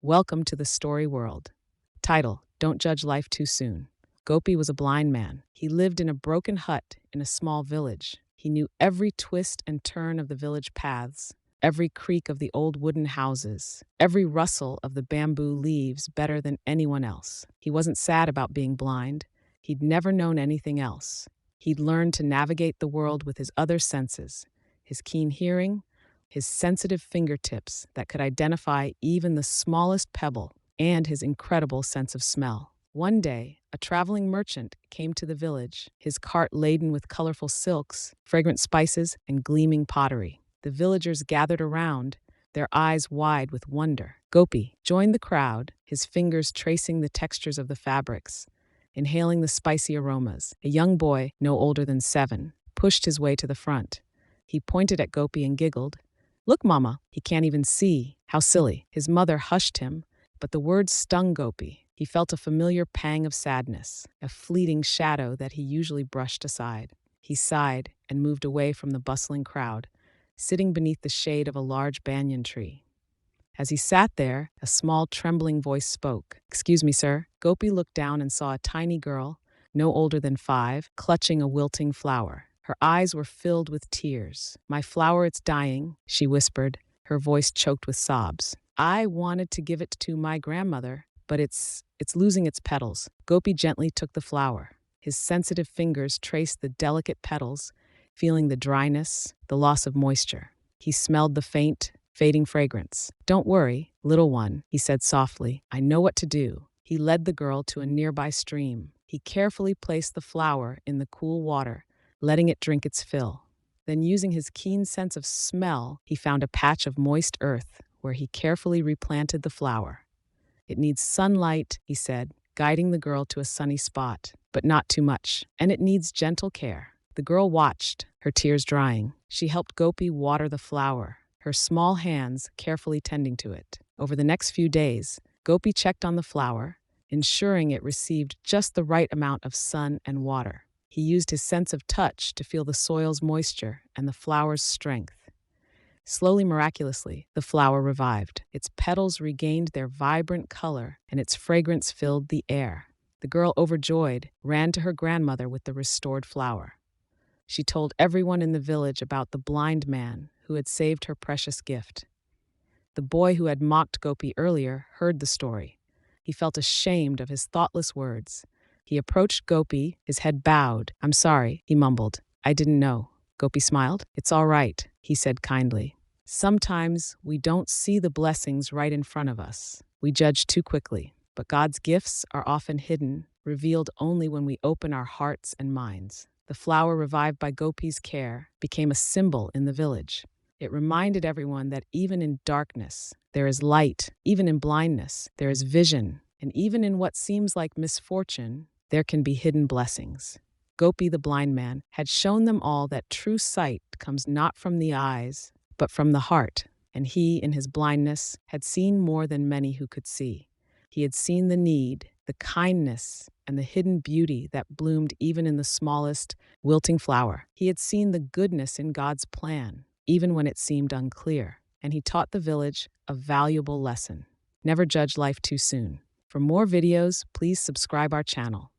Welcome to the story world. Title: Don't Judge Life Too Soon. Gopi was a blind man. He lived in a broken hut in a small village. He knew every twist and turn of the village paths, every creak of the old wooden houses, every rustle of the bamboo leaves better than anyone else. He wasn't sad about being blind. He'd never known anything else. He'd learned to navigate the world with his other senses, his keen hearing, his sensitive fingertips that could identify even the smallest pebble, and his incredible sense of smell. One day, a traveling merchant came to the village, his cart laden with colorful silks, fragrant spices, and gleaming pottery. The villagers gathered around, their eyes wide with wonder. Gopi joined the crowd, his fingers tracing the textures of the fabrics, inhaling the spicy aromas. A young boy, no older than 7, pushed his way to the front. He pointed at Gopi and giggled. "Look, Mama, he can't even see. How silly." His mother hushed him, but the words stung Gopi. He felt a familiar pang of sadness, a fleeting shadow that he usually brushed aside. He sighed and moved away from the bustling crowd, sitting beneath the shade of a large banyan tree. As he sat there, a small, trembling voice spoke. "Excuse me, sir." Gopi looked down and saw a tiny girl, no older than 5, clutching a wilting flower. Her eyes were filled with tears. "My flower, it's dying," she whispered, her voice choked with sobs. "I wanted to give it to my grandmother, but it's losing its petals." Gopi gently took the flower. His sensitive fingers traced the delicate petals, feeling the dryness, the loss of moisture. He smelled the faint, fading fragrance. "Don't worry, little one," he said softly. "I know what to do." He led the girl to a nearby stream. He carefully placed the flower in the cool water, letting it drink its fill. Then, using his keen sense of smell, he found a patch of moist earth where he carefully replanted the flower. "It needs sunlight," he said, guiding the girl to a sunny spot, "but not too much. And it needs gentle care." The girl watched, her tears drying. She helped Gopi water the flower, her small hands carefully tending to it. Over the next few days, Gopi checked on the flower, ensuring it received just the right amount of sun and water. He used his sense of touch to feel the soil's moisture and the flower's strength. Slowly, miraculously, the flower revived. Its petals regained their vibrant color, and its fragrance filled the air. The girl, overjoyed, ran to her grandmother with the restored flower. She told everyone in the village about the blind man who had saved her precious gift. The boy who had mocked Gopi earlier heard the story. He felt ashamed of his thoughtless words. He approached Gopi, his head bowed. "I'm sorry," he mumbled. "I didn't know." Gopi smiled. "It's all right," he said kindly. "Sometimes we don't see the blessings right in front of us. We judge too quickly. But God's gifts are often hidden, revealed only when we open our hearts and minds." The flower, revived by Gopi's care, became a symbol in the village. It reminded everyone that even in darkness, there is light. Even in blindness, there is vision. And even in what seems like misfortune, there can be hidden blessings. Gopi, the blind man, had shown them all that true sight comes not from the eyes, but from the heart. And he, in his blindness, had seen more than many who could see. He had seen the need, the kindness, and the hidden beauty that bloomed even in the smallest, wilting flower. He had seen the goodness in God's plan, even when it seemed unclear. And he taught the village a valuable lesson. Never judge life too soon. For more videos, please subscribe our channel.